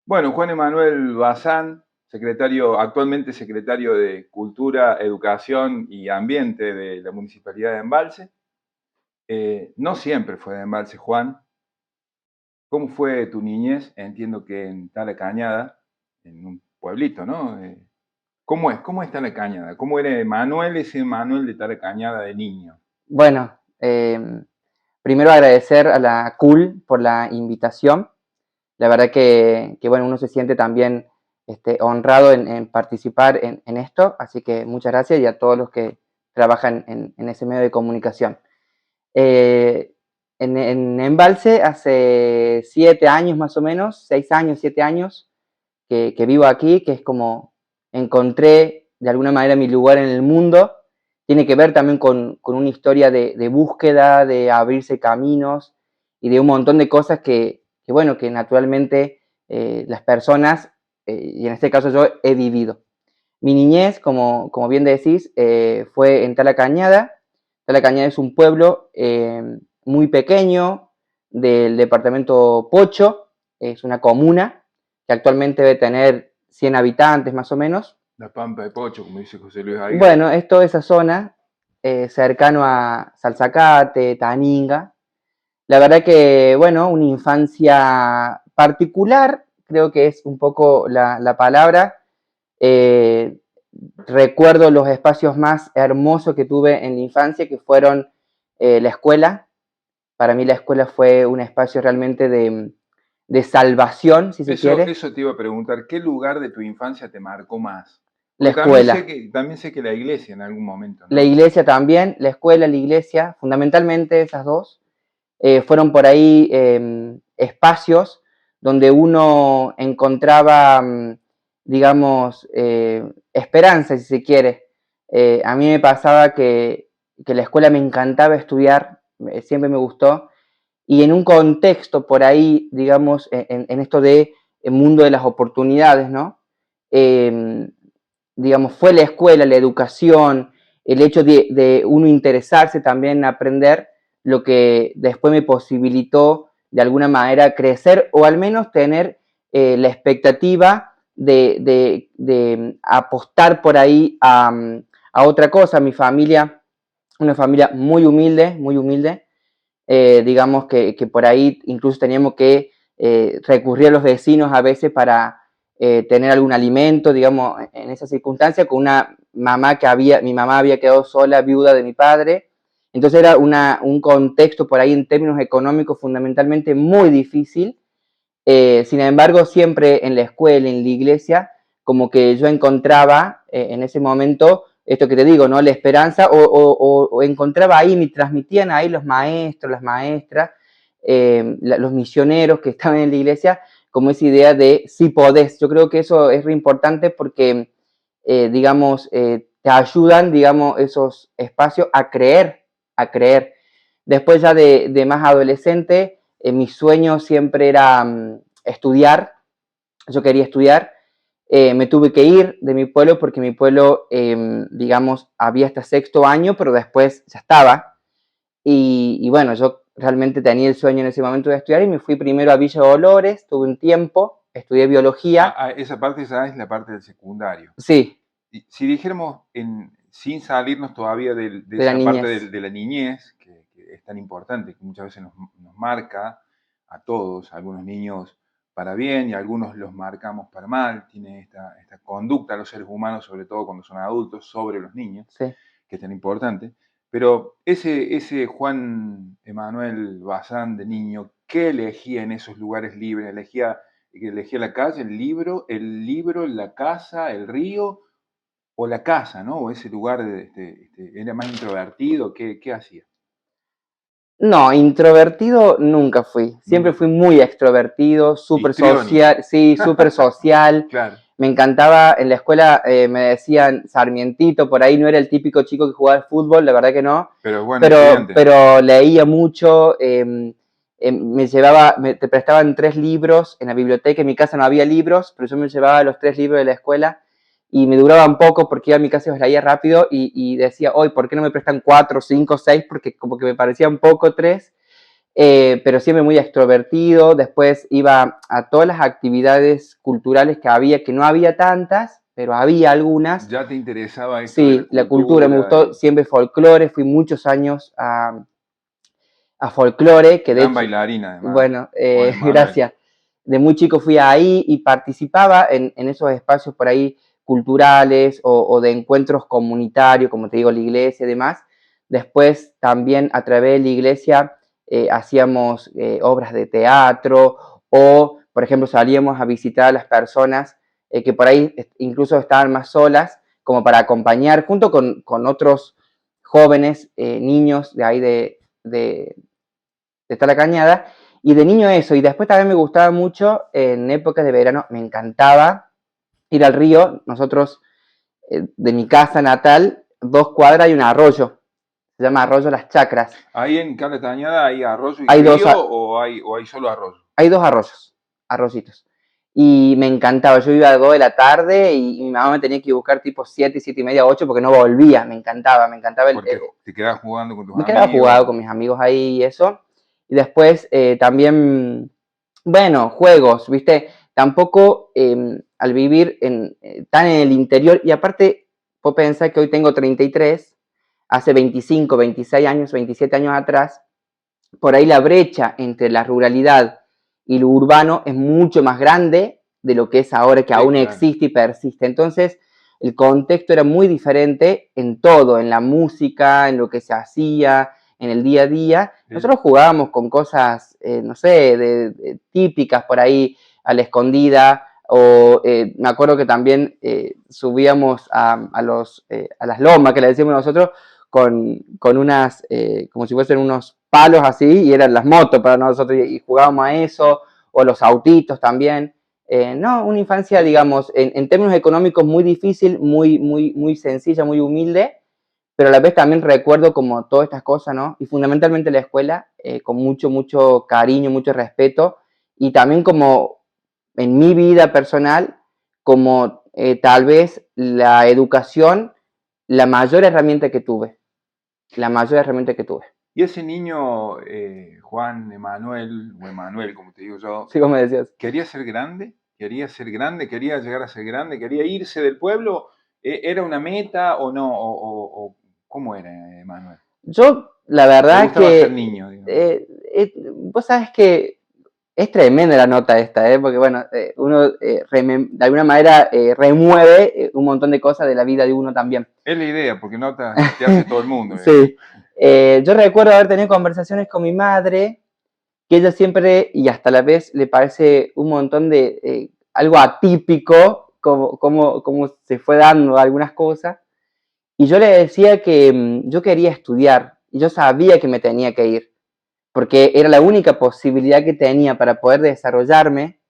Bueno, Juan Emanuel Bazán, actualmente secretario de Cultura, Educación y Ambiente de la Municipalidad de Embalse. No siempre fue de Embalse, Juan. ¿Cómo fue tu niñez? Entiendo que en Tala Cañada, en un pueblito, ¿no? ¿Cómo es Tala Cañada? ¿Cómo era Emanuel, ese Emanuel de Tala Cañada de niño? Bueno, primero agradecer a la CUL por la invitación. La verdad que bueno, uno se siente también honrado en participar en esto, así que muchas gracias y a todos los que trabajan en ese medio de comunicación. Eh, en Embalse hace 7 años más o menos, 6 años, 7 años que vivo aquí, que es como encontré de alguna manera mi lugar en el mundo. Tiene que ver también con una historia de búsqueda, de abrirse caminos y de un montón de cosas bueno, que naturalmente las personas, y en este caso yo, he vivido. Mi niñez, como bien decís, fue en Tala Cañada. Tala Cañada es un pueblo muy pequeño del departamento Pocho, es una comuna que actualmente debe tener 100 habitantes más o menos. La Pampa de Pocho, como dice José Luis Aguirre. Bueno, es toda esa zona cercano a Salzacate, Taninga. La verdad que, bueno, una infancia particular, creo que es un poco la palabra. Eh, Recuerdo los espacios más hermosos que tuve en la infancia, que fueron la escuela. Para mí la escuela fue un espacio realmente de salvación, si se quiere. Eso te iba a preguntar, ¿qué lugar de tu infancia te marcó más? La Porque escuela. también sé que la iglesia en algún momento, La ¿no? iglesia también, la escuela, la iglesia, fundamentalmente esas dos, fueron por ahí espacios donde uno encontraba, digamos, esperanza, si se quiere. A mí me pasaba que la escuela me encantaba estudiar, siempre me gustó, y en un contexto por ahí, digamos, en esto de el mundo de las oportunidades, ¿no? Eh, digamos, fue la escuela, la educación, el hecho de uno interesarse también en aprender, lo que después me posibilitó de alguna manera crecer o al menos tener la expectativa de apostar por ahí a otra cosa. Mi familia, una familia muy humilde, digamos que por ahí incluso teníamos que recurrir a los vecinos a veces para tener algún alimento, digamos, en esa circunstancia, con una mamá mi mamá había quedado sola, viuda de mi padre. Entonces era un contexto por ahí en términos económicos fundamentalmente muy difícil. Sin embargo, siempre en la escuela, en la iglesia, como que yo encontraba en ese momento esto que te digo, ¿no? La esperanza, o encontraba ahí, me transmitían ahí los maestros, las maestras, los misioneros que estaban en la iglesia, como esa idea de si podés. Yo creo que eso es re importante porque, digamos, te ayudan, digamos, esos espacios a creer, a creer. Después ya de más adolescente, mi sueño siempre era estudiar, yo quería estudiar. Me tuve que ir de mi pueblo porque mi pueblo, digamos, había hasta sexto año, pero después ya estaba. Y bueno, yo realmente tenía el sueño en ese momento de estudiar y me fui primero a Villa Dolores, tuve un tiempo, estudié biología. Esa parte ya es la parte del secundario. Sí, Y si dijéramos, sin salirnos todavía de de la esa parte niñez. de la niñez, que es tan importante, que muchas veces nos marca a todos, a algunos niños para bien y a algunos los marcamos para mal, tiene esta conducta a los seres humanos, sobre todo cuando son adultos, sobre los niños, Sí. que es tan importante. Pero ese Juan Emanuel Bazán de niño, ¿qué elegía en esos lugares libres? ¿Elegía la calle, la casa, el río o la casa, ¿no? O ese lugar era más introvertido? ¿Qué hacía? No, introvertido nunca fui. Siempre Nunca fui fue. muy extrovertido, súper Histriónico. social, sí, súper social. Claro. Me encantaba, en la escuela me decían Sarmientito, por ahí no era el típico chico que jugaba al fútbol, la verdad que no, Pero bueno, pero, estudiante. pero leía mucho, te prestaban 3 libros en la biblioteca, en mi casa no había libros, pero yo me llevaba los 3 libros de la escuela y me duraban poco porque iba a mi casa y los leía rápido y decía, hoy, ¿por qué no me prestan 4, 5, 6? Porque como que me parecían poco 3. pero siempre muy extrovertido. Después iba a todas las actividades culturales que había, que no había tantas, pero había algunas. ¿Ya te interesaba esto de Sí, la cultura me gustó, siempre folclore, fui muchos años a folclore, que de Gran hecho, bailarina, además. bueno, Juan Emanuel. gracias. De muy chico fui ahí y participaba en esos espacios por ahí culturales o de encuentros comunitarios, como te digo, la iglesia y demás. Después también a través de la iglesia hacíamos obras de teatro o, por ejemplo, salíamos a visitar a las personas que por ahí incluso estaban más solas, como para acompañar junto con otros jóvenes, niños de ahí de Está la Cañada, y de niño eso, y después también me gustaba mucho, en épocas de verano, me encantaba ir al río. Nosotros, de mi casa natal, 2 cuadras hay un arroyo, se llama Arroyo Las Chacras. ¿Ahí en Caletañada hay arroyo y Hay río o hay solo arroyo? hay dos arroyos, arroyitos. Y me encantaba, yo iba a 2 de la tarde y mi mamá me tenía que buscar tipo 7, 7:30, 8 porque no volvía, me encantaba Porque te quedabas jugando con tus me quedaba amigos. jugado con mis amigos ahí y eso. Y después también, bueno, juegos, ¿viste? Tampoco al vivir tan en el interior, y aparte, puedo pensar que hoy tengo 33, hace 25, 26 años, 27 años atrás, por ahí la brecha entre la ruralidad y lo urbano es mucho más grande de lo que es ahora, que Sí, aún claro. existe y persiste. Entonces, el contexto era muy diferente en todo, en la música, en lo que se hacía, en el día a día. Nosotros jugábamos con cosas, no sé, típicas por ahí a la escondida, o me acuerdo que también subíamos a las lomas, que le decíamos nosotros, con unas, como si fuesen unos palos así, y eran las motos para nosotros, y jugábamos a eso, o los autitos también. No, una infancia, digamos, en términos económicos muy difícil, muy sencilla, muy humilde, pero a la vez también recuerdo como todas estas cosas, ¿no? Y fundamentalmente la escuela, con mucho cariño, mucho respeto, y también como en mi vida personal, como tal vez la educación, la mayor herramienta que tuve, la mayor herramienta que tuve. Y ese niño, Juan Emanuel, o Emanuel, como te digo yo, Sí, como decías. ¿quería ser grande? ¿Quería ser grande? ¿Quería llegar a ser grande? ¿Quería irse del pueblo? ¿Era una meta o no? ¿O cómo era, Emanuel? Yo, la ¿Le verdad gustaba ser que, niño, digamos? vos sabes que es tremenda la nota esta, porque bueno, uno de alguna manera remueve un montón de cosas de la vida de uno también. Es la idea, porque notas te hace todo el mundo. Sí. Yo recuerdo haber tenido conversaciones con mi madre, que ella siempre, y hasta la vez, le parece un montón de algo atípico, como se fue dando algunas cosas. Y yo le decía que yo quería estudiar, y yo sabía que me tenía que ir, porque era la única posibilidad que tenía para poder desarrollarme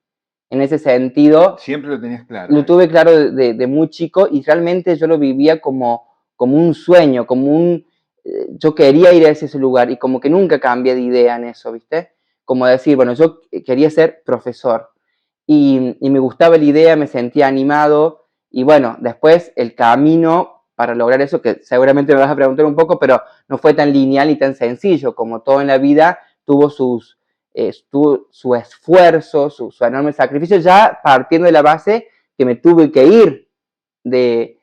en ese sentido. Siempre lo tenías claro. Lo tuve claro de muy chico, y realmente yo lo vivía como un sueño, yo quería ir a ese lugar, y como que nunca cambié de idea en eso, ¿viste? Como decir, bueno, yo quería ser profesor, y me gustaba la idea, me sentía animado, y bueno, después el camino para lograr eso, que seguramente me vas a preguntar un poco, pero no fue tan lineal y tan sencillo. Como todo en la vida, tuvo su esfuerzo, su enorme sacrificio, ya partiendo de la base que me tuve que ir de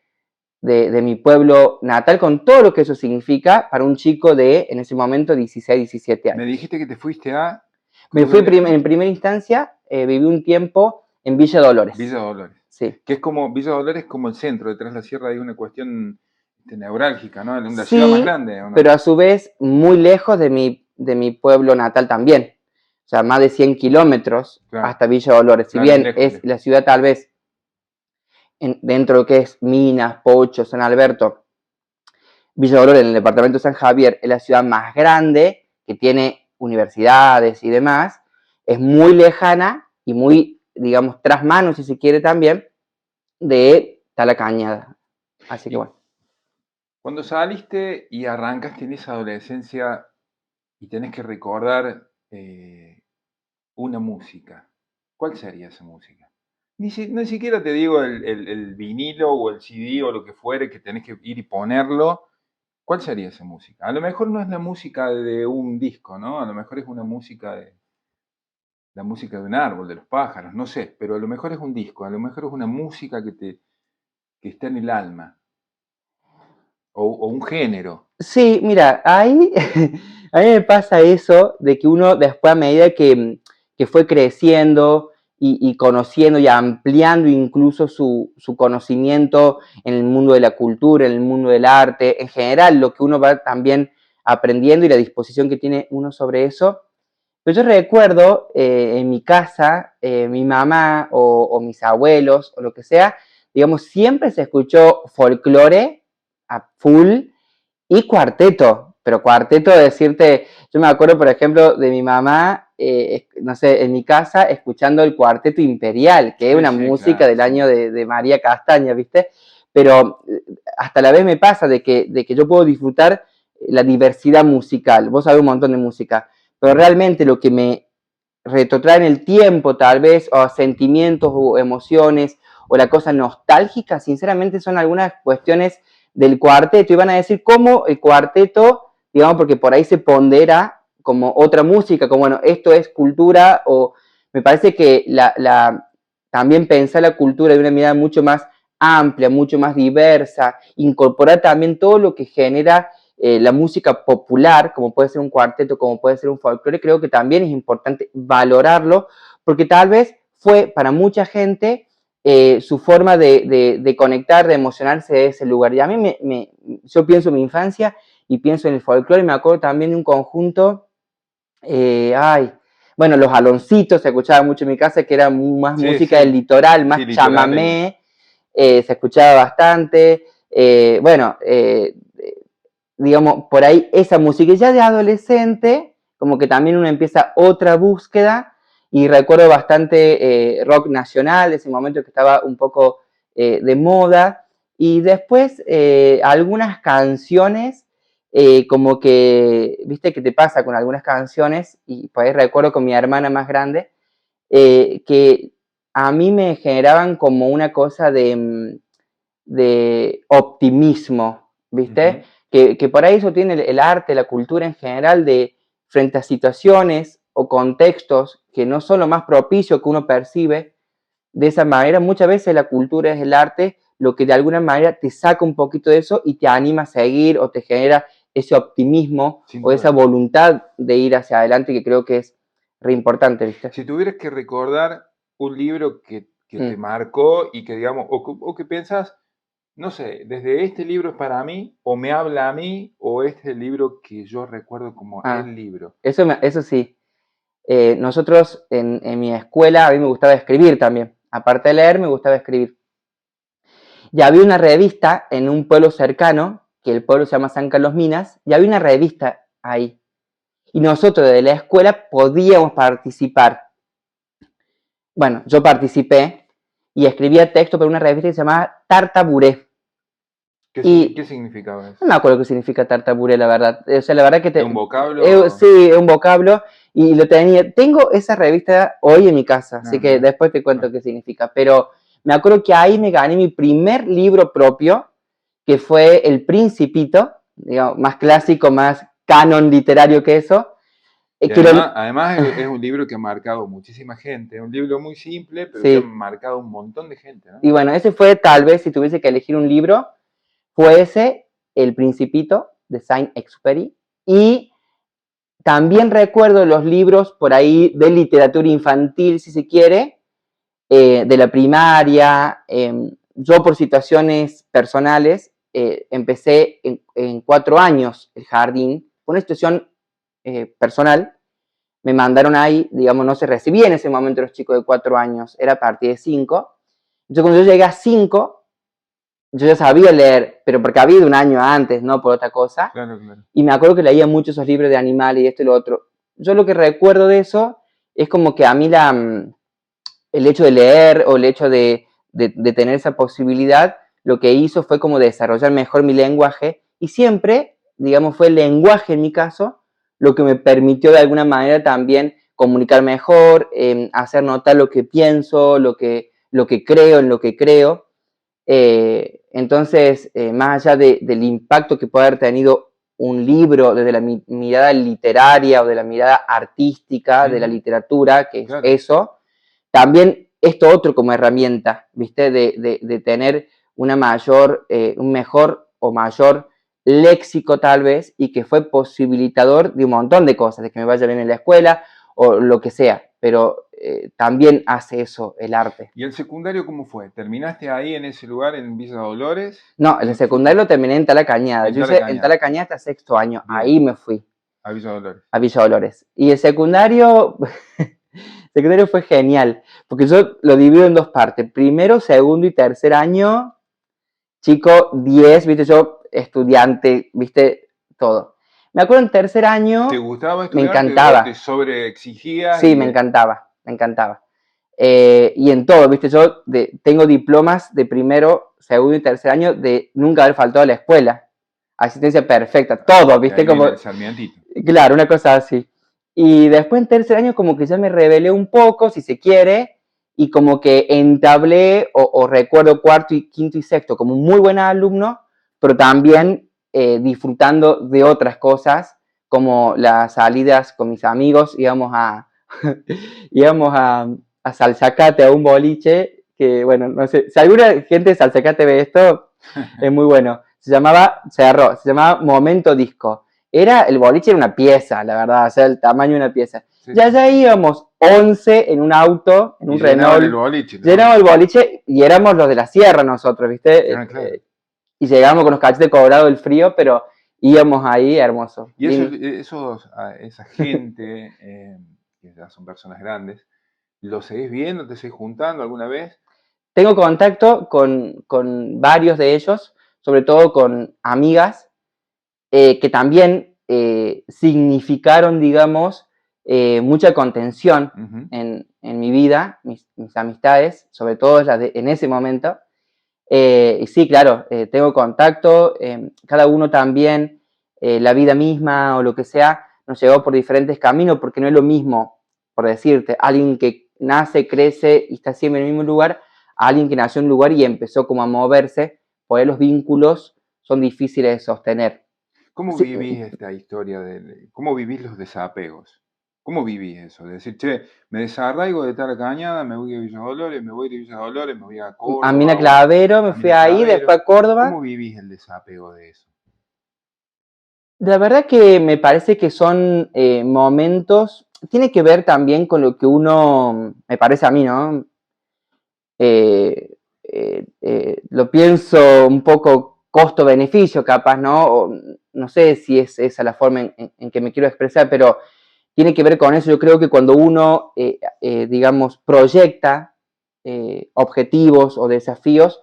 mi pueblo natal, con todo lo que eso significa para un chico de, en ese momento, 16, 17 Me años. dijiste que te fuiste a... Me fui en primera instancia, viví un tiempo en Villa Dolores. Villa Dolores. Sí. Que es como, Villa Dolores como el centro, detrás de la sierra hay una cuestión neurálgica, ¿no? Una Sí, ciudad más grande, ¿o no? pero a su vez muy lejos de mi pueblo natal también. O sea, más de 100 kilómetros Claro. hasta Villa Dolores. Si Claro, bien lejos, es lejos. la ciudad tal vez dentro de lo que es Minas, Pocho, San Alberto, Villa Dolores en el departamento de San Javier es la ciudad más grande, que tiene universidades y demás. Es muy lejana y muy, digamos, tras manos, si se quiere también, de La Cañada. Así que bueno. Cuando saliste y arrancaste en esa adolescencia y tenés que recordar una música, ¿cuál sería esa música? Ni siquiera te digo el vinilo o el CD o lo que fuere que tenés que ir y ponerlo, ¿Cuál sería esa música? A lo mejor no es la música de un disco, ¿no? A lo mejor es una música de la música de un árbol, de los pájaros, no sé, pero a lo mejor es un disco, a lo mejor es una música que está en el alma, o un género. Sí, mira, ahí a mí me pasa eso de que uno después a medida que fue creciendo y conociendo y ampliando incluso su conocimiento en el mundo de la cultura, en el mundo del arte, en general lo que uno va también aprendiendo y la disposición que tiene uno sobre eso. Pero yo recuerdo en mi casa, mi mamá o mis abuelos o lo que sea, digamos, siempre se escuchó folclore a full y cuarteto, pero cuarteto, decirte, yo me acuerdo, por ejemplo, de mi mamá, no sé, en mi casa, escuchando el Cuarteto Imperial, que es Sí, una sí, música claro, del sí. año de María Castaña, ¿viste? Pero hasta la vez me pasa de que yo puedo disfrutar la diversidad musical, vos sabés un montón de música, pero realmente lo que me retrotrae en el tiempo, tal vez, o sentimientos o emociones, o la cosa nostálgica, sinceramente son algunas cuestiones del cuarteto. Y van a decir cómo el cuarteto, digamos, porque por ahí se pondera como otra música, como bueno, esto es cultura, o me parece que también pensar la cultura de una mirada mucho más amplia, mucho más diversa, incorporar también todo lo que genera la música popular, como puede ser un cuarteto, como puede ser un folclore, creo que también es importante valorarlo, porque tal vez fue para mucha gente su forma de conectar, de emocionarse de ese lugar. Y a mí yo pienso en mi infancia y pienso en el folclore, y me acuerdo también de un conjunto, bueno, los Aloncitos se escuchaba mucho en mi casa, que era más Sí, música del sí, litoral, sí, más litoral y... chamamé, se escuchaba bastante, bueno, digamos, por ahí esa música. Y ya de adolescente, como que también uno empieza otra búsqueda, y recuerdo bastante rock nacional, ese momento que estaba un poco de moda, y después algunas canciones, como que, viste que te pasa con algunas canciones, y por ahí recuerdo con mi hermana más grande, que a mí me generaban como una cosa de optimismo, ¿viste? Ujú. Que por ahí eso tiene el arte, la cultura en general, de frente a situaciones o contextos que no son lo más propicio que uno percibe, de esa manera muchas veces la cultura es el arte lo que de alguna manera te saca un poquito de eso y te anima a seguir o te genera ese optimismo Sin o esa duda. voluntad de ir hacia adelante que creo que es re importante, ¿viste? Si tuvieras que recordar un libro que te Mm. marcó y que, digamos, o que piensas, no sé, desde este libro es para mí, o me habla a mí, o este es el libro que yo recuerdo como Ah, el libro. eso sí. Nosotros en mi escuela, a mí me gustaba escribir también. Aparte de leer, me gustaba escribir. Y había una revista en un pueblo cercano, que el pueblo se llama San Carlos Minas, y había una revista ahí. Y nosotros de la escuela podíamos participar. Bueno, yo participé y escribía texto para una revista que se llamaba Tartaburé. ¿Qué Y significaba no eso? me acuerdo qué significa tartaburé, la verdad. O sea, la verdad que ¿Es un vocablo? sí, es un vocablo y lo tenía. Tengo esa revista hoy en mi casa, Ah, así que mira. después te cuento Ah, qué significa. Pero me acuerdo que ahí me gané mi primer libro propio, que fue El Principito, digamos, más clásico, más canon literario que eso. y Que lo, además es un libro que ha marcado muchísima gente. Es un libro muy simple, pero que ha sí, marcado un montón de gente, ¿no? y bueno, ese fue tal vez, si tuviese que elegir un libro, fue ese, El Principito, de Saint-Exupéry, y también recuerdo los libros por ahí de literatura infantil, si se quiere, de la primaria. Yo por situaciones personales empecé en 4 años el jardín, por una situación personal. Me mandaron ahí, digamos, no se recibía en ese momento los chicos de 4 años, era a partir de 5. Entonces cuando yo llegué a 5, yo ya sabía leer, pero porque había ido un año antes, no por otra cosa. Claro, claro. Y me acuerdo que leía mucho esos libros de animales y esto y lo otro. Yo lo que recuerdo de eso es como que a mí el hecho de leer o el hecho de tener esa posibilidad, lo que hizo fue como desarrollar mejor mi lenguaje, y siempre, digamos, fue el lenguaje en mi caso lo que me permitió de alguna manera también comunicar mejor, hacer notar lo que pienso, lo que creo, en lo que creo. Entonces, más allá del impacto que puede haber tenido un libro desde la mirada literaria o de la mirada artística de la literatura, que es Claro. eso, también esto otro como herramienta, ¿viste? De tener una mayor, un mejor o mayor léxico tal vez, y que fue posibilitador de un montón de cosas, de que me vaya bien en la escuela o lo que sea, pero también hace eso el arte. ¿Y el secundario cómo fue? ¿Terminaste ahí en ese lugar, en Villa Dolores? No, el secundario lo terminé en Tala Cañada. En Yo Tala hice en Cañada. Tala Cañada hasta sexto año. Bien. Ahí me fui A Villa Dolores. a Villa Dolores. Y el secundario, secundario fue genial, porque yo lo divido en dos partes. Primero, segundo y tercer año, chico, 10, viste, yo estudiante, viste, todo. Me acuerdo en tercer año, ¿Te gustaba me estudiar? encantaba. ¿Te sobreexigías? Sí, me encantaba, me encantaba. Y en todo, viste, yo tengo diplomas de primero, segundo y tercer año de nunca haber faltado a la escuela. Asistencia perfecta, todo, viste, como... El Sarmientito. Claro, una cosa así. Y después en tercer año como que ya me rebelé un poco, si se quiere, y como que entablé, o recuerdo cuarto y quinto y sexto como un muy buen alumno, pero también disfrutando de otras cosas, como las salidas con mis amigos, íbamos a Salzacate, a un boliche, que bueno, no sé, si alguna gente de Salzacate ve esto, es muy bueno. Se llamaba Momento Disco. El boliche era una pieza, la verdad, o sea, el tamaño de una pieza. Sí. Ya íbamos 11 en un auto, en un Renault. El boliche, ¿no? Llenamos el boliche y éramos los de la sierra nosotros, ¿viste? Claro. Y llegamos con los cachetes cobrados del frío, pero íbamos ahí, hermoso. Y esa gente, que ya son personas grandes, ¿los seguís viendo? ¿Te seguís juntando alguna vez? Tengo contacto con varios de ellos, sobre todo con amigas, que también significaron, digamos, mucha contención en mi vida, mis amistades, sobre todo las en ese momento. Y sí, claro, tengo contacto, cada uno también, la vida misma o lo que sea, nos llevó por diferentes caminos, porque no es lo mismo, por decirte, alguien que nace, crece y está siempre en el mismo lugar, a alguien que nació en un lugar y empezó como a moverse, pues los vínculos son difíciles de sostener. ¿Cómo vivís esta historia? ¿Cómo vivís los desapegos? ¿Cómo vivís eso? De decir, che, me desarraigo de Tala Cañada, me voy a Villa Dolores, me voy de Villa Dolores, me voy a Córdoba. A Mina Clavero, me fui ahí, después a Córdoba. ¿Cómo vivís el desapego de eso? La verdad que me parece que son momentos, tiene que ver también con lo que uno, me parece a mí, ¿no? Lo pienso un poco costo-beneficio capaz, ¿no? O, no sé si es esa la forma en que me quiero expresar, pero tiene que ver con eso. Yo creo que cuando uno, digamos, proyecta objetivos o desafíos,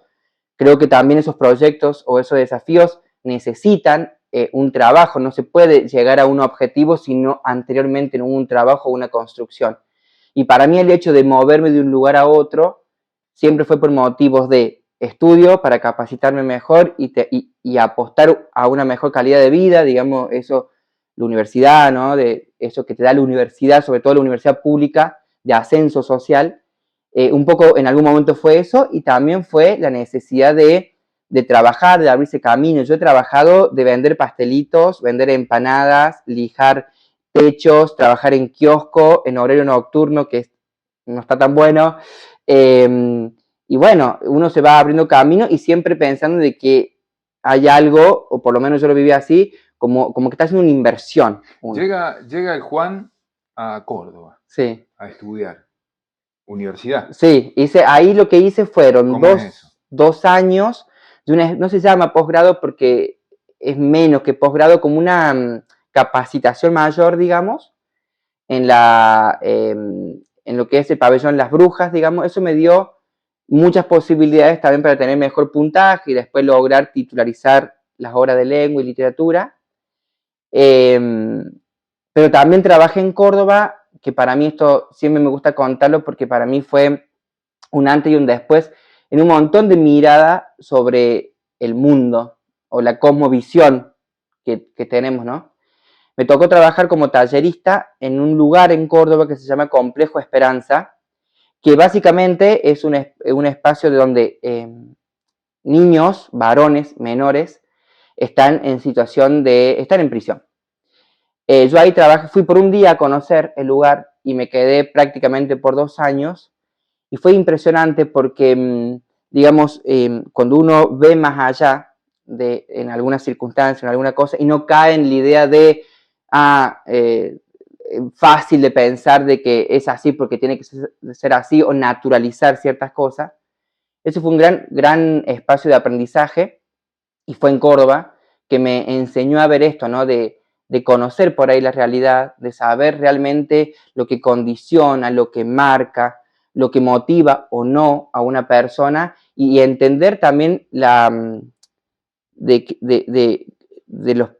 creo que también esos proyectos o esos desafíos necesitan un trabajo. No se puede llegar a un objetivo si no anteriormente no hubo un trabajo o una construcción. Y para mí el hecho de moverme de un lugar a otro siempre fue por motivos de estudio, para capacitarme mejor y apostar a una mejor calidad de vida, digamos, eso, la universidad, ¿no? De eso que te da la universidad, sobre todo la universidad pública, de ascenso social. Un poco en algún momento fue eso, y también fue la necesidad de trabajar, de abrirse camino. Yo he trabajado de vender pastelitos, vender empanadas, lijar techos, trabajar en kiosco, en horario nocturno, que no está tan bueno. Y bueno, uno se va abriendo camino y siempre pensando de que hay algo, o por lo menos yo lo viví así, como que está haciendo una inversión. Llega el Juan a Córdoba, sí, a estudiar. Universidad. Sí, ahí lo que hice fueron dos años, no se llama posgrado porque es menos que posgrado, como una capacitación mayor, digamos, en lo que es el pabellón Las Brujas, digamos. Eso me dio muchas posibilidades también para tener mejor puntaje y después lograr titularizar las obras de lengua y literatura. Pero también trabajé en Córdoba, que para mí esto siempre me gusta contarlo porque para mí fue un antes y un después en un montón de mirada sobre el mundo o la cosmovisión que tenemos, ¿no? Me tocó trabajar como tallerista en un lugar en Córdoba que se llama Complejo Esperanza, que básicamente es un espacio de donde niños, varones, menores, están en situación de estar en prisión. Yo ahí fui por un día a conocer el lugar y me quedé prácticamente por 2 años y fue impresionante porque, digamos, cuando uno ve más allá en alguna circunstancia, en alguna cosa, y no cae en la idea de, fácil de pensar de que es así porque tiene que ser así o naturalizar ciertas cosas. Ese fue un gran espacio de aprendizaje y fue en Córdoba que me enseñó a ver esto, ¿no? De conocer por ahí la realidad, de saber realmente lo que condiciona, lo que marca, lo que motiva o no a una persona y entender también de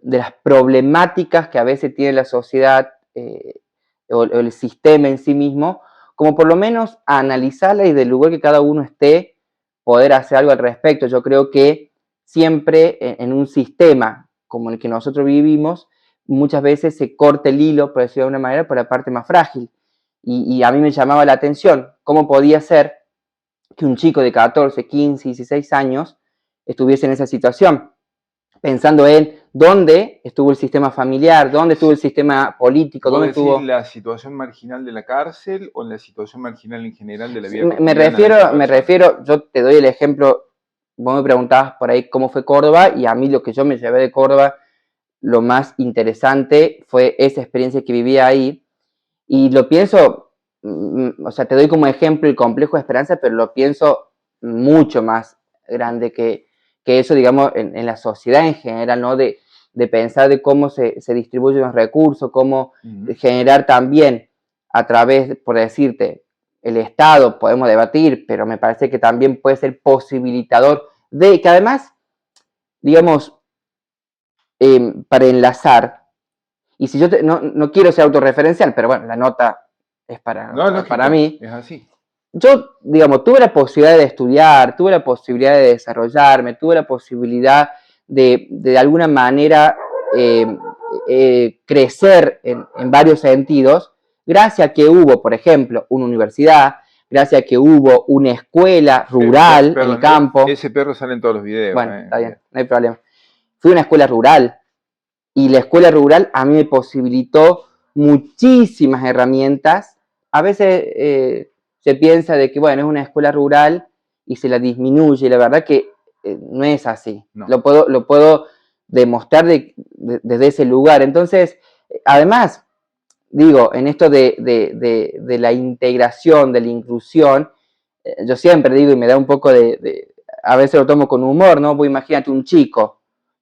las problemáticas que a veces tiene la sociedad o el sistema en sí mismo, como por lo menos analizarla y del lugar que cada uno esté, poder hacer algo al respecto. Yo creo que siempre en un sistema como el que nosotros vivimos, muchas veces se corta el hilo, por decirlo de alguna manera, por la parte más frágil. Y a mí me llamaba la atención cómo podía ser que un chico de 14, 15, 16 años estuviese en esa situación, pensando en dónde estuvo el sistema familiar, dónde estuvo el sistema político, ¿Vos dónde decís estuvo... la situación marginal de la cárcel o la situación marginal en general de la vida Me cotidiana de esa persona? refiero, yo te doy el ejemplo, vos me preguntabas por ahí cómo fue Córdoba y a mí lo que yo me llevé de Córdoba, lo más interesante fue esa experiencia que viví ahí y lo pienso, o sea, te doy como ejemplo el complejo de Esperanza, pero lo pienso mucho más grande que eso, digamos, en la sociedad en general, ¿no? De pensar de cómo se distribuyen los recursos, cómo generar también a través, por decirte, el Estado, podemos debatir, pero me parece que también puede ser posibilitador de que además, digamos, para enlazar, y si yo no quiero ser autorreferencial, pero bueno, la nota es para mí. Es así. Yo, digamos, tuve la posibilidad de estudiar, tuve la posibilidad de desarrollarme, tuve la posibilidad de alguna manera crecer en varios sentidos, gracias a que hubo, por ejemplo, una universidad, gracias a que hubo una escuela rural en el campo. Ese perro sale en todos los videos. Bueno, está bien, no hay problema. Fui a una escuela rural y la escuela rural a mí me posibilitó muchísimas herramientas. A veces se piensa de que, bueno, es una escuela rural y se la disminuye, y la verdad que no es así. No. Lo puedo demostrar desde ese lugar. Entonces, además, digo, en esto de la integración, de la inclusión, yo siempre digo, y me da un poco a veces lo tomo con humor, ¿no? Pues imagínate un chico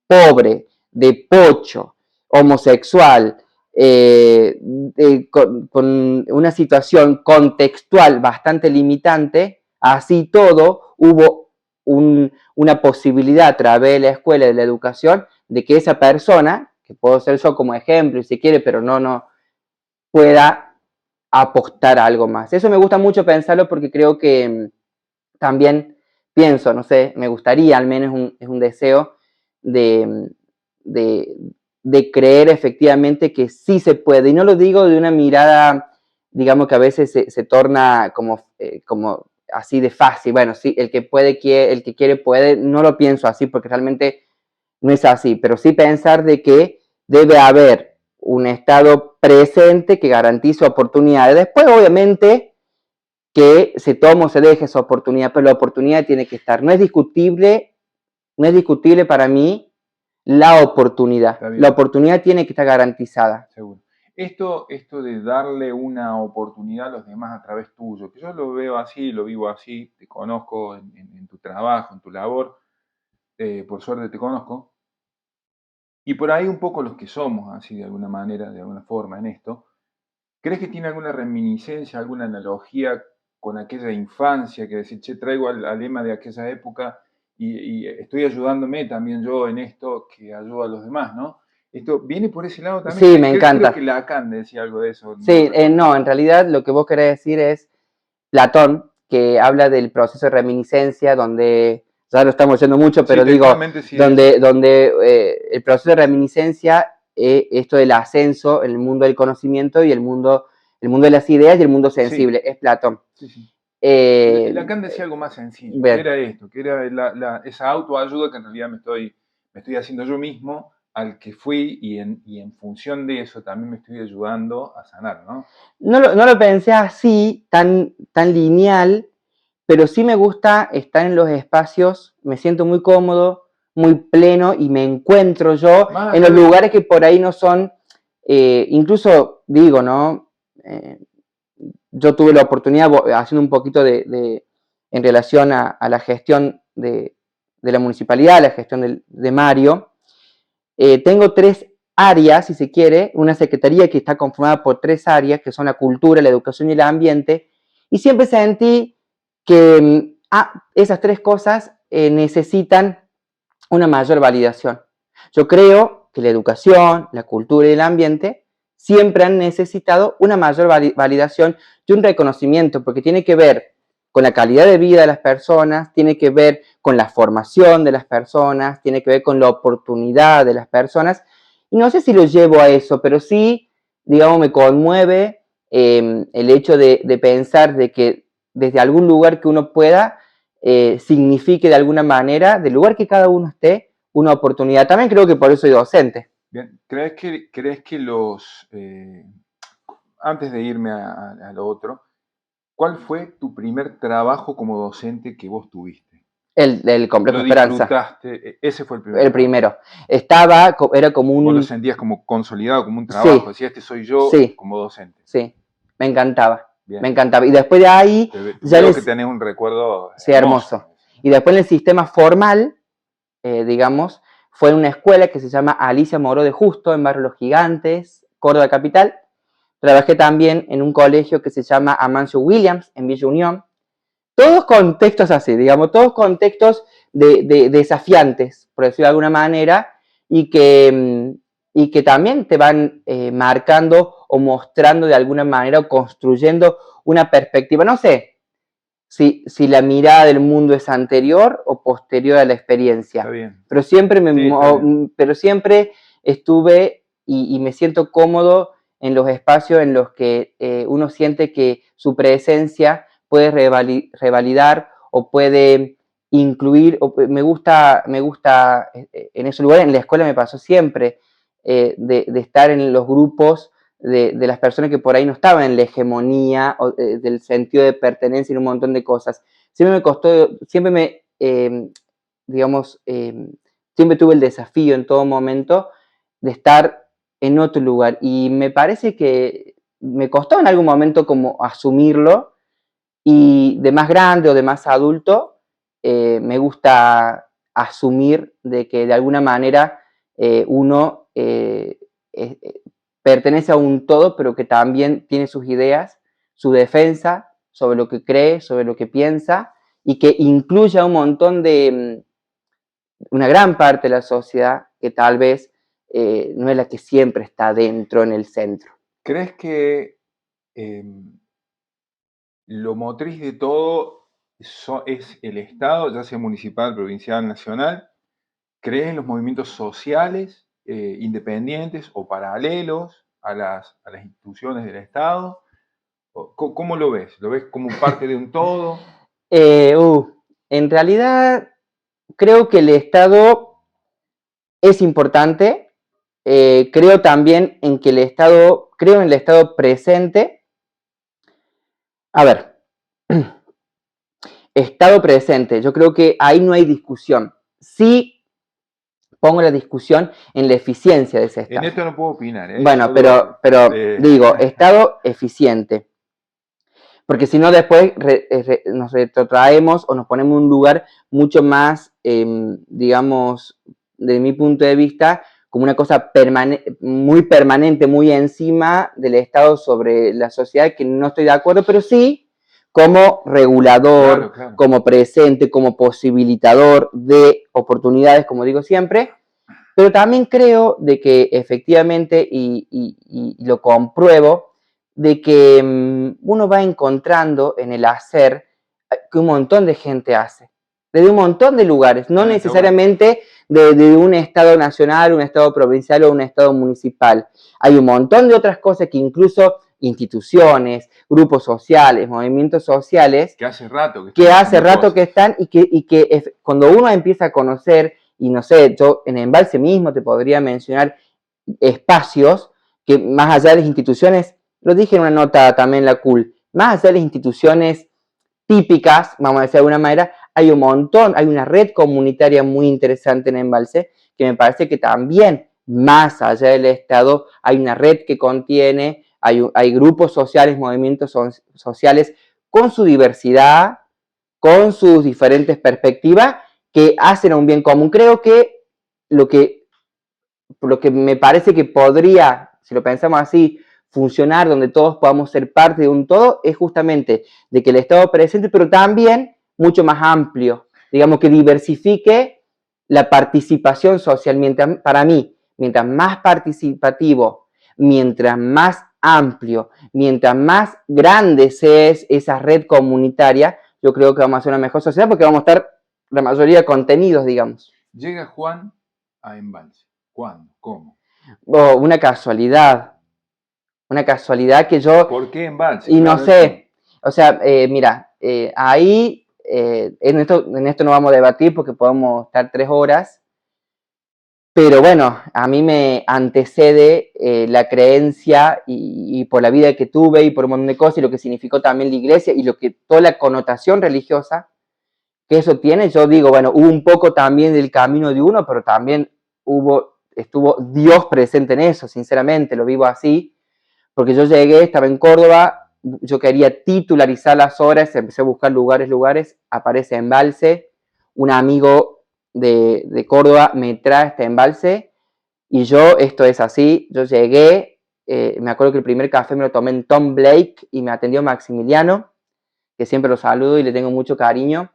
pobre, de pocho, homosexual, con una situación contextual bastante limitante, así todo hubo una posibilidad a través de la escuela, de la educación, de que esa persona, que puedo ser yo como ejemplo, si quiere, pero no pueda apostar a algo más. Eso me gusta mucho pensarlo porque creo que también pienso, no sé, me gustaría, al menos es un deseo, de creer efectivamente que sí se puede. Y no lo digo de una mirada, digamos, que a veces se torna como así de fácil. Bueno, sí, el que quiere puede. No lo pienso así porque realmente no es así, pero sí pensar de que debe haber un Estado presente que garantice oportunidades. Después, obviamente, que se tome o se deje esa oportunidad, pero la oportunidad tiene que estar. No es discutible para mí la oportunidad. La oportunidad tiene que estar garantizada. Seguro. Esto de darle una oportunidad a los demás a través tuyo, que yo lo veo así, lo vivo así, te conozco en tu trabajo, en tu labor, por suerte te conozco, y por ahí un poco los que somos así de alguna manera, de alguna forma en esto, ¿crees que tiene alguna reminiscencia, alguna analogía con aquella infancia que decir, che, traigo al lema de aquella época y estoy ayudándome también yo en esto que ayuda a los demás, ¿no? ¿Esto viene por ese lado también? Sí, me encanta. Creo que Lacan decía algo de eso. Sí, no, en realidad lo que vos querés decir es Platón, que habla del proceso de reminiscencia, donde, ya lo estamos oyendo mucho, pero sí, digo, sí, donde el proceso de reminiscencia es esto del ascenso en el mundo del conocimiento y el mundo de las ideas y el mundo sensible, sí. Es Platón. Sí, sí. Lacan decía algo más sencillo, bien. que era esto, que era esa autoayuda que en realidad me estoy haciendo yo mismo, al que fui, y en función de eso también me estoy ayudando a sanar, ¿no? No lo pensé así, tan lineal, pero sí me gusta estar en los espacios, me siento muy cómodo, muy pleno y me encuentro yo en los lugares que por ahí no son, incluso digo, ¿no? Yo tuve la oportunidad, haciendo un poquito en relación a la gestión de la municipalidad, la gestión de Mario, tengo 3 áreas, si se quiere, una secretaría que está conformada por 3 áreas, que son la cultura, la educación y el ambiente, y siempre sentí que esas 3 cosas necesitan una mayor validación. Yo creo que la educación, la cultura y el ambiente siempre han necesitado una mayor validación y un reconocimiento, porque tiene que ver con la calidad de vida de las personas, tiene que ver con la formación de las personas, tiene que ver con la oportunidad de las personas. Y no sé si lo llevo a eso, pero sí, digamos, me conmueve el hecho de pensar de que desde algún lugar que uno pueda, signifique de alguna manera, del lugar que cada uno esté, una oportunidad. También creo que por eso soy docente. Bien, ¿crees que antes de irme a lo otro, ¿cuál fue tu primer trabajo como docente que vos tuviste? El Complejo ¿Lo Esperanza. disfrutaste? Ese fue el primero. El primero. Era como un... ¿Vos lo sentías como consolidado, como un trabajo? Sí. Decías, este soy yo como docente. Sí, me encantaba. Bien. Me encantaba. Y después de ahí... Veo que tenés un recuerdo sí, hermoso. Y después en el sistema formal, digamos, fue en una escuela que se llama Alicia Moró de Justo, en Barrio Los Gigantes, Córdoba Capital. Trabajé también en un colegio que se llama Amancio Williams, en Villa Unión. Todos contextos así, digamos, todos contextos desafiantes, por decirlo de alguna manera, y que también te van marcando o mostrando de alguna manera o construyendo una perspectiva. No sé si la mirada del mundo es anterior o posterior a la experiencia. Está bien. Pero siempre estuve y me siento cómodo en los espacios en los que uno siente que su presencia puede revalidar o puede incluir, me gusta en esos lugares. En la escuela me pasó siempre de estar en los grupos de las personas que por ahí no estaban en la hegemonía o del sentido de pertenencia y un montón de cosas. Siempre me costó, siempre tuve el desafío en todo momento de estar en otro lugar, y me parece que me costó en algún momento como asumirlo, y de más grande o de más adulto me gusta asumir de que de alguna manera uno pertenece a un todo, pero que también tiene sus ideas, su defensa sobre lo que cree, sobre lo que piensa, y que incluye a un montón de, una gran parte de la sociedad que tal vez no es la que siempre está dentro, en el centro. ¿Crees que lo motriz de todo es el Estado, ya sea municipal, provincial, nacional? ¿Crees en los movimientos sociales independientes o paralelos a las instituciones del Estado? ¿Cómo lo ves? ¿Lo ves como parte de un todo? En realidad, creo que el Estado es importante. Creo también en que creo en el Estado presente. A ver, Estado presente, yo creo que ahí no hay discusión. Sí pongo la discusión en la eficiencia de ese Estado. En esto no puedo opinar. Bueno, pero digo, Estado eficiente. Porque si no, después nos retrotraemos o nos ponemos en un lugar mucho más, digamos, desde mi punto de vista, como una cosa muy permanente, muy encima del Estado sobre la sociedad, que no estoy de acuerdo, pero sí como regulador, claro. Como presente, como posibilitador de oportunidades, como digo siempre. Pero también creo de que efectivamente, y lo compruebo, de que uno va encontrando en el hacer que un montón de gente hace, desde un montón de lugares, no necesariamente de un Estado nacional, un Estado provincial o un Estado municipal. Hay un montón de otras cosas que incluso instituciones, grupos sociales, movimientos sociales, que hace rato que están y que cuando uno empieza a conocer, y no sé, yo en Embalse mismo te podría mencionar espacios que más allá de las instituciones, lo dije en una nota también la CUL, más allá de las instituciones típicas, vamos a decir de alguna manera, hay un montón, hay una red comunitaria muy interesante en Embalse, que me parece que también, más allá del Estado, hay una red que contiene, hay grupos sociales, movimientos sociales con su diversidad, con sus diferentes perspectivas, que hacen un bien común. Creo que lo que me parece que podría, si lo pensamos así, funcionar, donde todos podamos ser parte de un todo, es justamente de que el Estado presente, pero también mucho más amplio, digamos que diversifique la participación social. Para mí, mientras más participativo, mientras más amplio, mientras más grande sea esa red comunitaria, yo creo que vamos a hacer una mejor sociedad porque vamos a estar la mayoría contenidos, digamos. Llega Juan a Embalse. ¿Cuándo? ¿Cómo? Una casualidad que yo... ¿Por qué Embalse? Y claro, no sé, o sea, mira, ahí en esto no vamos a debatir porque podemos estar 3 horas, pero bueno, a mí me antecede la creencia y por la vida que tuve y por un montón de cosas y lo que significó también la iglesia y lo que toda la connotación religiosa que eso tiene. Yo digo, bueno, hubo un poco también del camino de uno, pero también estuvo Dios presente en eso, sinceramente, lo vivo así, porque yo llegué, estaba en Córdoba, yo quería titularizar las horas, empecé a buscar lugares, aparece Embalse, un amigo de Córdoba me trae este Embalse, y esto es así, yo llegué, me acuerdo que el primer café me lo tomé en Tom Blake, y me atendió Maximiliano, que siempre lo saludo y le tengo mucho cariño,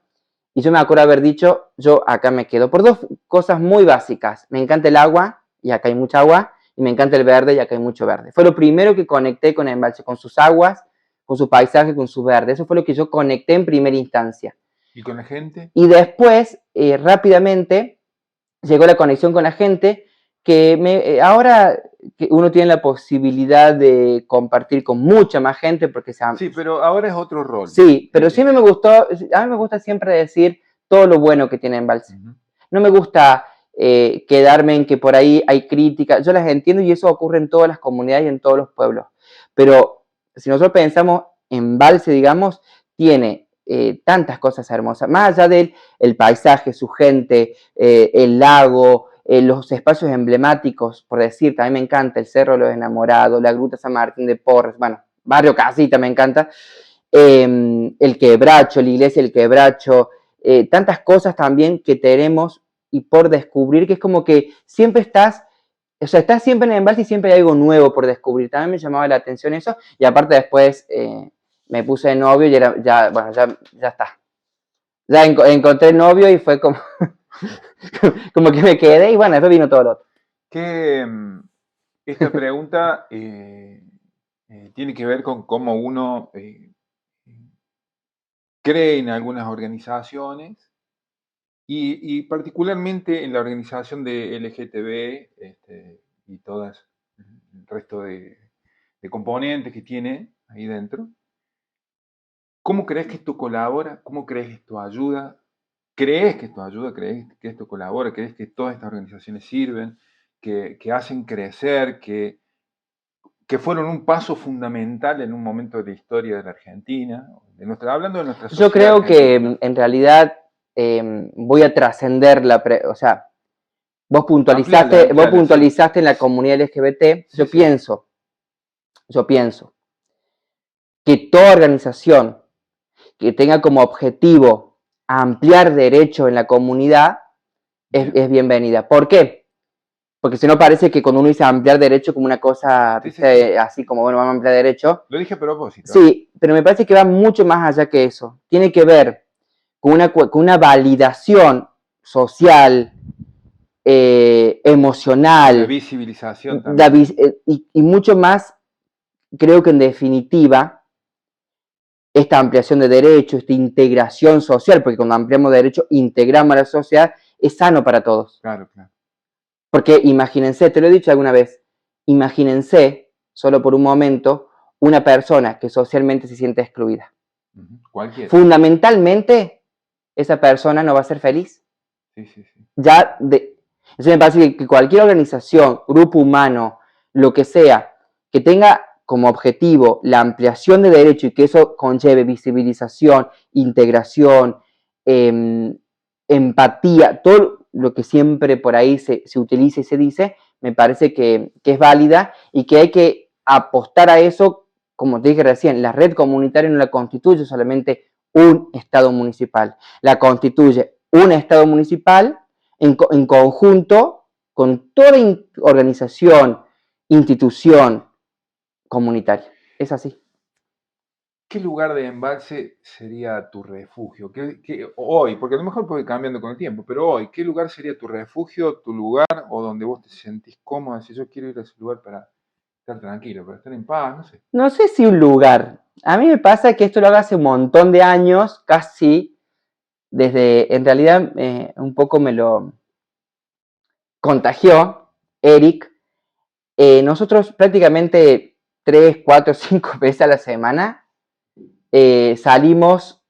y yo me acuerdo haber dicho, yo acá me quedo, por 2 cosas muy básicas, me encanta el agua, y acá hay mucha agua, y me encanta el verde, y acá hay mucho verde. Fue lo primero que conecté con Embalse, con sus aguas, con su paisaje, con su verde. Eso fue lo que yo conecté en primera instancia. ¿Y con la gente? Y después, rápidamente, llegó la conexión con la gente, que ahora que uno tiene la posibilidad de compartir con mucha más gente, porque sí, pero ahora es otro rol. Sí, pero siempre a mí me gusta siempre decir todo lo bueno que tiene Embalse. No me gusta quedarme en que por ahí hay críticas, yo las entiendo y eso ocurre en todas las comunidades y en todos los pueblos, pero si nosotros pensamos, Embalse, digamos, tiene tantas cosas hermosas, más allá del paisaje, su gente, el lago, los espacios emblemáticos, por decir, también me encanta el Cerro de los Enamorados, la Gruta San Martín de Porres, bueno, Barrio Casita me encanta, el Quebracho, la iglesia del Quebracho, tantas cosas también que tenemos y por descubrir, que es como que siempre estás siempre en el Embalse y siempre hay algo nuevo por descubrir. También me llamaba la atención eso, y aparte después me puse de novio y ya está. Ya encontré novio y fue como, como que me quedé y bueno, después vino todo lo otro. Esta pregunta tiene que ver con cómo uno cree en algunas organizaciones y particularmente en la organización de LGTB y todas el resto de componentes que tiene ahí dentro. ¿Cómo crees que esto colabora? ¿Cómo crees que esto ayuda? ¿Crees que esto ayuda? ¿Crees que esto colabora? ¿Crees que todas estas organizaciones sirven? Que hacen crecer, que fueron un paso fundamental en un momento de la historia de la Argentina, hablando de nuestra sociedad. Yo creo argentina. Que en realidad voy a trascender o sea, vos puntualizaste en la comunidad LGBT, sí, yo pienso que toda organización que tenga como objetivo ampliar derechos en la comunidad es bienvenida. ¿Por qué? Porque si no parece que cuando uno dice ampliar derecho como una cosa, sí. Así como, bueno, vamos a ampliar derecho. Lo dije a propósito. Sí, pero me parece que va mucho más allá que eso. Tiene que ver con una validación social, emocional. La visibilización también. Y mucho más, creo que en definitiva, esta ampliación de derechos, esta integración social, porque cuando ampliamos derechos, integramos a la sociedad, es sano para todos. Claro, claro. Porque imagínense, te lo he dicho alguna vez, imagínense, solo por un momento, una persona que socialmente se siente excluida. Cualquiera. Fundamentalmente, esa persona no va a ser feliz. Sí, sí, sí. Eso me parece que cualquier organización, grupo humano, lo que sea, que tenga como objetivo la ampliación de derechos y que eso conlleve visibilización, integración, empatía, todo lo que siempre por ahí se utiliza y se dice, me parece que es válida y que hay que apostar a eso, como te dije recién, la red comunitaria no la constituye solamente un Estado municipal, la constituye un Estado municipal en conjunto con toda organización, institución comunitaria. Es así. ¿Qué lugar de embalse sería tu refugio? Hoy, porque a lo mejor puede ir cambiando con el tiempo, pero hoy, ¿qué lugar sería tu refugio, tu lugar o donde vos te sentís cómodo? Si yo quiero ir a ese lugar para estar tranquilo, para estar en paz, no sé. No sé si un lugar. A mí me pasa que esto lo hago hace un montón de años, casi desde, en realidad, un poco me lo contagió Eric. Nosotros prácticamente 3, 4, 5 veces a la semana salimos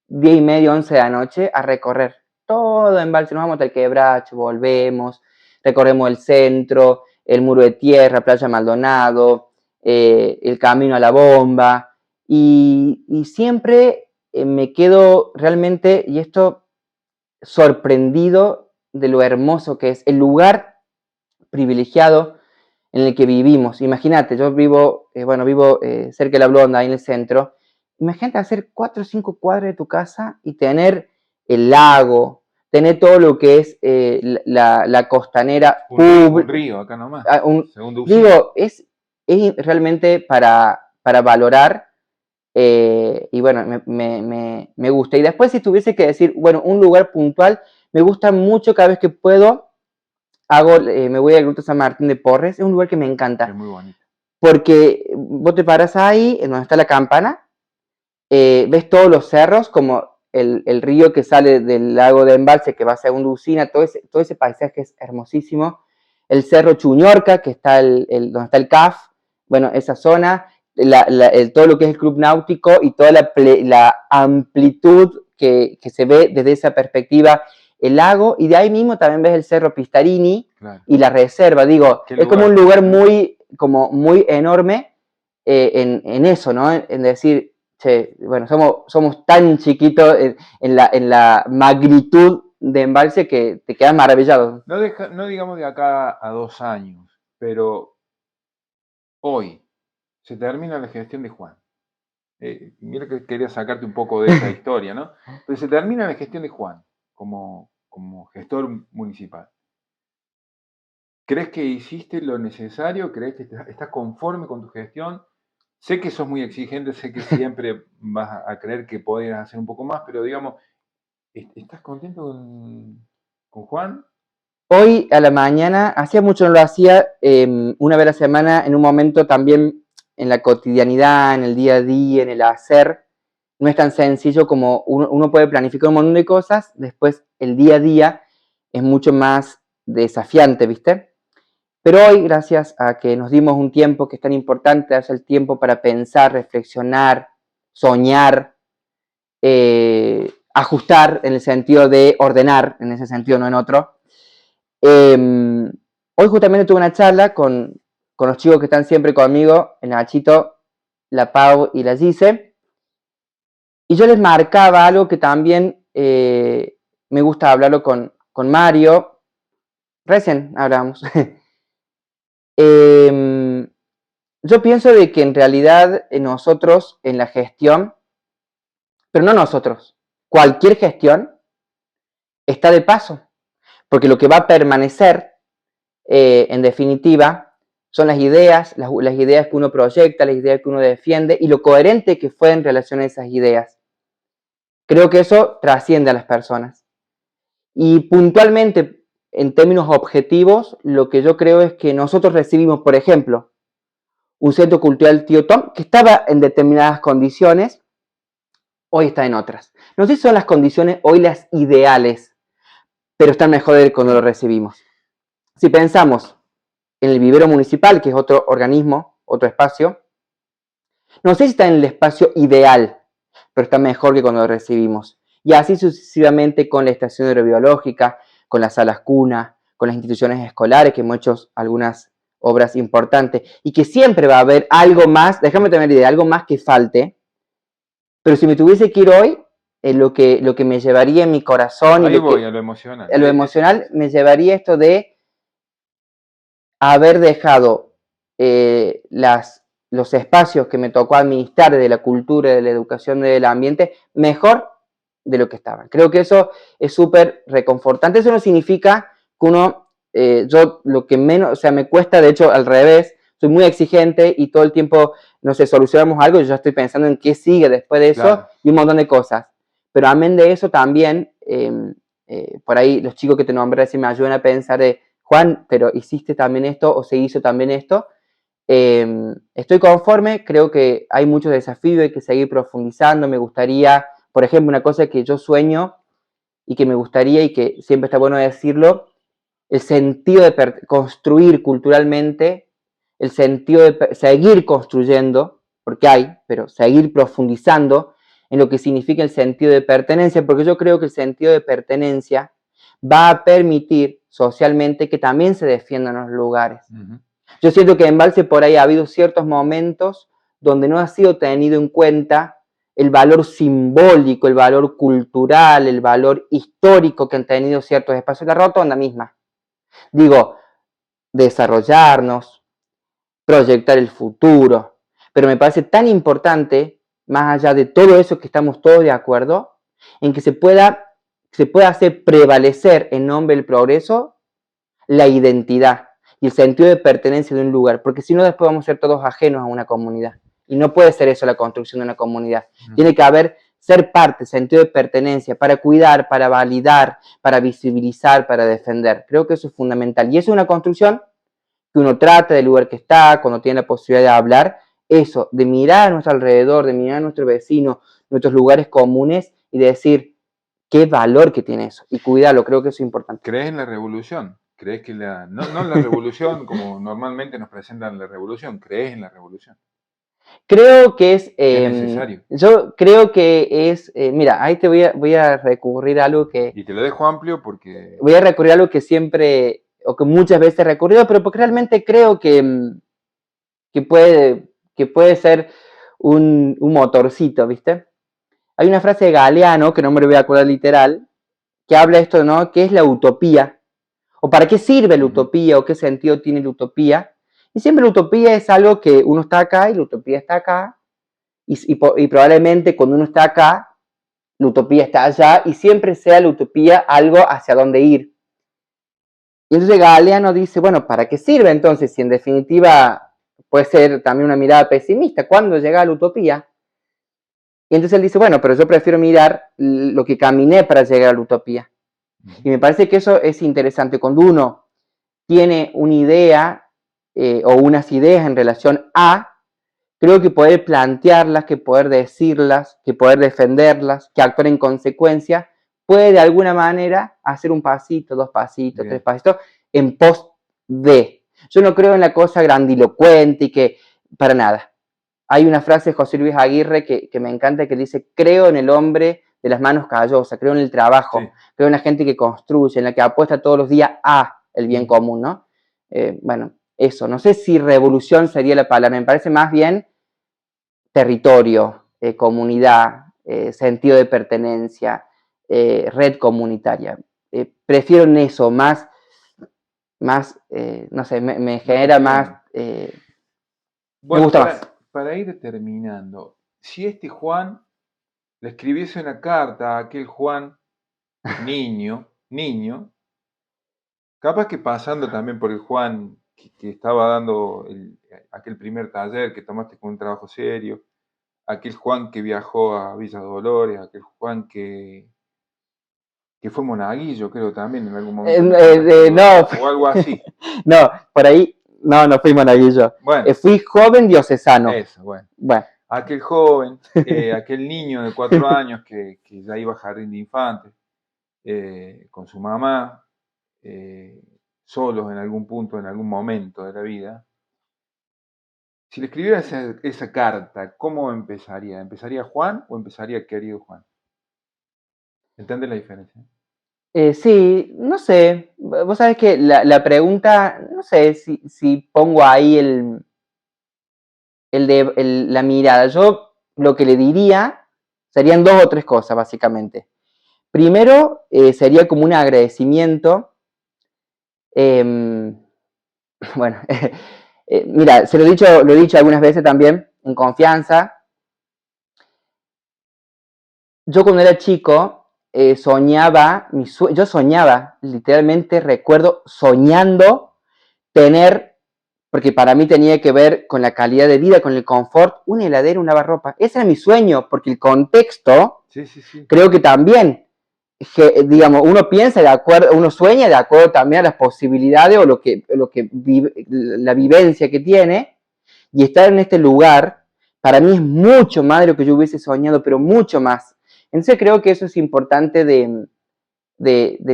10 y media, 11 de la noche a recorrer todo Embalse. Nos vamos hasta el Quebracho, volvemos, recorremos el centro, el Muro de Tierra, Playa Maldonado, el Camino a la Bomba. Y siempre me quedo realmente, y esto sorprendido de lo hermoso que es el lugar privilegiado en el que vivimos. Imagínate, yo vivo cerca de la Blonda, ahí en el centro. Imagínate hacer 4 o 5 cuadras de tu casa y tener el lago, tener todo lo que es la costanera. Un río acá nomás. Digo, es realmente para valorar. Y bueno, me gusta. Y después, si tuviese que decir, bueno, un lugar puntual, me gusta mucho cada vez que puedo. Me voy al Grupo San Martín de Porres, es un lugar que me encanta. Es muy bonito. Porque vos te paras ahí, en donde está la campana, ves todos los cerros, como el río que sale del lago de Embalse, que va hacia Usina, todo ese paisaje es hermosísimo. El cerro Chuñorca, que está donde está el CAF, bueno, esa zona, todo lo que es el club náutico y toda la amplitud que se ve desde esa perspectiva, el lago, y de ahí mismo también ves el cerro Pistarini, claro, y la reserva. Digo, es como un lugar muy enorme en eso, ¿no? En decir, che, bueno, somos tan chiquitos en la magnitud de Embalse que te quedas maravillado. No digamos de acá a 2 años, pero hoy se termina la gestión de Juan. Mira que quería sacarte un poco de esa historia, ¿no? Pero se termina la gestión de Juan como gestor municipal. ¿Crees que hiciste lo necesario? ¿Crees que estás conforme con tu gestión? Sé que sos muy exigente, sé que siempre vas a creer que podrías hacer un poco más, pero digamos, ¿estás contento con Juan? Hoy a la mañana, hacía mucho no lo hacía, una vez a la semana, en un momento también en la cotidianidad, en el día a día, en el hacer, no es tan sencillo como uno puede planificar un montón de cosas, después el día a día es mucho más desafiante, ¿viste? Pero hoy, gracias a que nos dimos un tiempo que es tan importante, darse el tiempo para pensar, reflexionar, soñar, ajustar en el sentido de ordenar, en ese sentido, no en otro. Hoy justamente tuve una charla con los chicos que están siempre conmigo, el Nachito, la Pau y la Gise, y yo les marcaba algo que también me gusta hablarlo con Mario, recién hablamos. Yo pienso de que en realidad nosotros en la gestión, pero no nosotros, cualquier gestión está de paso, porque lo que va a permanecer, en definitiva, son las ideas que uno proyecta, las ideas que uno defiende y lo coherente que fue en relación a esas ideas. Creo que eso trasciende a las personas. Y puntualmente, en términos objetivos, lo que yo creo es que nosotros recibimos, por ejemplo, un centro cultural Tío Tom, que estaba en determinadas condiciones, hoy está en otras. No sé si son las condiciones hoy las ideales, pero están mejor de cuando lo recibimos. Si pensamos en el vivero municipal, que es otro organismo, otro espacio, No sé si está en el espacio ideal, pero está mejor que cuando lo recibimos. Y así sucesivamente con la estación hidrobiológica, con las salas cuna, con las instituciones escolares, que hemos hecho algunas obras importantes, y que siempre va a haber algo más, déjame tener la idea, algo más que falte, pero si me tuviese que ir hoy, lo que me llevaría en mi corazón y Ahí voy, a lo emocional. a lo emocional, me llevaría esto de haber dejado los espacios que me tocó administrar de la cultura, de la educación, del ambiente, mejor de lo que estaban. Creo que eso es súper reconfortante. Eso no significa que uno, yo lo que menos, o sea, me cuesta, de hecho, al revés, soy muy exigente y todo el tiempo, no sé, solucionamos algo y yo estoy pensando en qué sigue después de eso Claro. y un montón de cosas. Pero amén de eso también, por ahí los chicos que te nombré recién me ayudan a pensar de, Juan, pero hiciste también esto o se hizo también esto. Estoy conforme, creo que hay muchos desafíos, hay que seguir profundizando. Me gustaría, por ejemplo, una cosa que yo sueño y que me gustaría y que siempre está bueno decirlo, el sentido de construir culturalmente, el sentido de seguir construyendo, porque hay, pero seguir profundizando en lo que significa el sentido de pertenencia, porque yo creo que el sentido de pertenencia va a permitir socialmente que también se defiendan los lugares. Uh-huh. Yo siento que en Embalse por ahí ha habido ciertos momentos donde no ha sido tenido en cuenta el valor simbólico, el valor cultural, el valor histórico que han tenido ciertos espacios. La rotonda misma. Digo, desarrollarnos, proyectar el futuro. Pero me parece tan importante, más allá de todo eso que estamos todos de acuerdo, en que se pueda hacer prevalecer en nombre del progreso la identidad y el sentido de pertenencia de un lugar, porque si no después vamos a ser todos ajenos a una comunidad. Y no puede ser eso la construcción de una comunidad. Tiene que haber ser parte, sentido de pertenencia, para cuidar, para validar, para visibilizar, para defender. Creo que eso es fundamental. Y eso es una construcción que uno trata del lugar que está, cuando tiene la posibilidad de hablar, eso, de mirar a nuestro alrededor, de mirar a nuestro vecino, nuestros lugares comunes y de decir qué valor que tiene eso y cuidarlo, creo que eso es importante. ¿Crees en la revolución? ¿Crees que no la revolución como normalmente nos presentan la revolución? ¿Crees en la revolución? Creo que es necesario. Yo creo que es, mira, ahí te voy a recurrir a algo que... Y te lo dejo amplio porque... Voy a recurrir a algo que siempre, o que muchas veces he recurrido, pero porque realmente creo que puede ser un motorcito, ¿viste? Hay una frase de Galeano, que no me lo voy a acordar literal, que habla esto, ¿no? ¿Qué es la utopía? ¿O para qué sirve la utopía? ¿O qué sentido tiene la utopía? Y siempre la utopía es algo que uno está acá y la utopía está acá. Y probablemente cuando uno está acá, la utopía está allá y siempre sea la utopía algo hacia dónde ir. Y entonces Galeano dice, bueno, ¿para qué sirve entonces? Si en definitiva puede ser también una mirada pesimista, ¿cuándo llega la utopía? Y entonces él dice, bueno, pero yo prefiero mirar lo que caminé para llegar a la utopía. Y me parece que eso es interesante. Cuando uno tiene una idea o unas ideas en relación a, creo que poder plantearlas, que poder decirlas, que poder defenderlas, que actuar en consecuencia, puede de alguna manera hacer un pasito, dos pasitos, tres pasitos, en pos de. Yo no creo en la cosa grandilocuente y que, para nada. Hay una frase de José Luis Aguirre que me encanta que dice, creo en el hombre de las manos callosas, creo en el trabajo, sí. Creo en la gente que construye, en la que apuesta todos los días a el bien común, ¿no? Bueno, eso, no sé si revolución sería la palabra, me parece más bien territorio, comunidad, sentido de pertenencia, red comunitaria. Prefiero en eso, más no sé, me genera más... bueno, me gusta más. Para ir terminando, si este Juan le escribiese una carta a aquel Juan niño, capaz que pasando también por el Juan que estaba dando aquel primer taller que tomaste con un trabajo serio, aquel Juan que viajó a Villa Dolores, aquel Juan que fue monaguillo, creo también en algún momento. No, o algo así. No, por ahí, no fui monaguillo. Bueno, fui joven diocesano. Eso, bueno. Aquel joven, aquel niño de 4 años que ya iba a jardín de infantes, con su mamá, solos en algún punto, en algún momento de la vida. Si le escribiera esa carta, ¿cómo empezaría? ¿Empezaría Juan o empezaría querido Juan? ¿Entiendes la diferencia? Sí, no sé. Vos sabés que la pregunta, no sé si pongo ahí la mirada. Yo lo que le diría serían dos o tres cosas, básicamente. Primero, sería como un agradecimiento. Bueno, mira, lo he dicho algunas veces también, en confianza. Yo cuando era chico soñaba, yo soñaba, literalmente recuerdo soñando tener, porque para mí tenía que ver con la calidad de vida, con el confort, una heladera, un lavarropa. Ese era mi sueño, porque el contexto, Sí, sí, sí. creo que también, digamos, uno piensa de acuerdo, uno sueña de acuerdo también a las posibilidades o la vivencia que tiene, y estar en este lugar, para mí es mucho más de lo que yo hubiese soñado, pero mucho más. Entonces creo que eso es importante de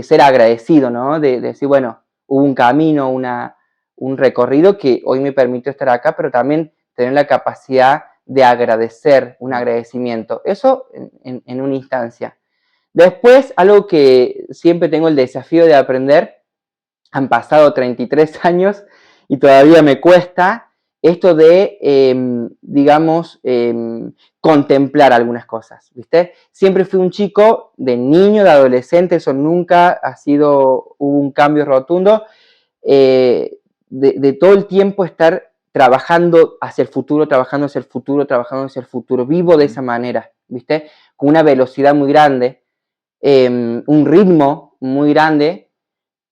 ser agradecido, ¿no? De decir, bueno, hubo un camino, un recorrido que hoy me permitió estar acá, pero también tener la capacidad de agradecer, un agradecimiento. Eso en una instancia. Después, algo que siempre tengo el desafío de aprender, han pasado 33 años y todavía me cuesta esto de, digamos, contemplar algunas cosas, ¿viste? Siempre fui un chico de niño, de adolescente, eso nunca ha sido, hubo un cambio rotundo, de todo el tiempo estar trabajando hacia el futuro, trabajando hacia el futuro, trabajando hacia el futuro, vivo de esa manera, ¿viste? Con una velocidad muy grande, un ritmo muy grande,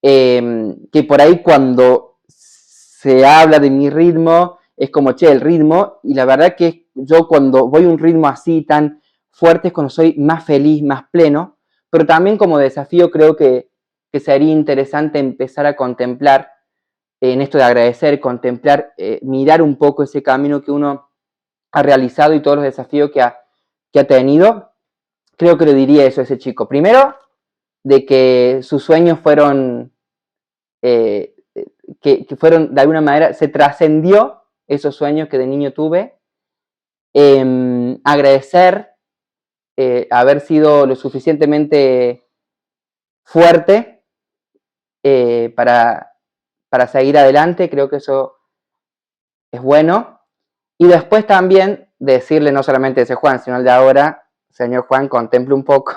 que por ahí cuando se habla de mi ritmo, es como, che, el ritmo, y la verdad que yo cuando voy a un ritmo así tan fuerte es cuando soy más feliz, más pleno, pero también como desafío creo que sería interesante empezar a contemplar, en esto de agradecer, contemplar, mirar un poco ese camino que uno ha realizado y todos los desafíos que ha tenido. Creo que le diría eso a ese chico. Primero, de que sus sueños fueron, eh, que fueron, de alguna manera, se trascendió esos sueños que de niño tuve. Agradecer haber sido lo suficientemente fuerte eh, para, para seguir adelante, creo que eso es bueno. Y después también decirle, no solamente a ese Juan, sino al de ahora, señor Juan, contemple un poco,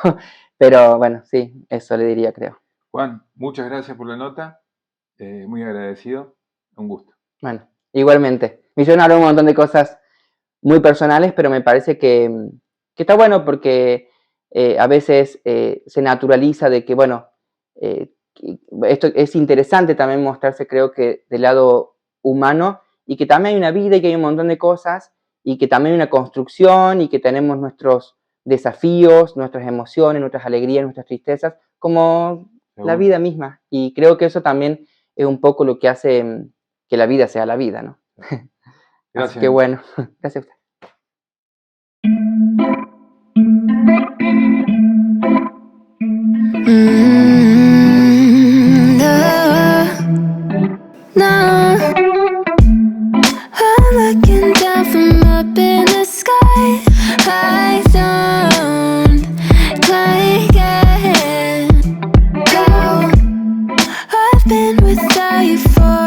pero bueno, sí, eso le diría, creo. Juan, muchas gracias por la nota, muy agradecido, un gusto. Bueno, igualmente. Me hicieron hablar un montón de cosas muy personales, pero me parece que está bueno porque a veces se naturaliza de que, bueno, esto es interesante también mostrarse, creo que, del lado humano y que también hay una vida y que hay un montón de cosas y que también hay una construcción y que tenemos nuestros desafíos, nuestras emociones, nuestras alegrías, nuestras tristezas, como la Seguro. vida misma. Y creo que eso también es un poco lo que hace que la vida sea la vida, ¿no? Así Gracias, que Enzo. bueno, gracias a usted.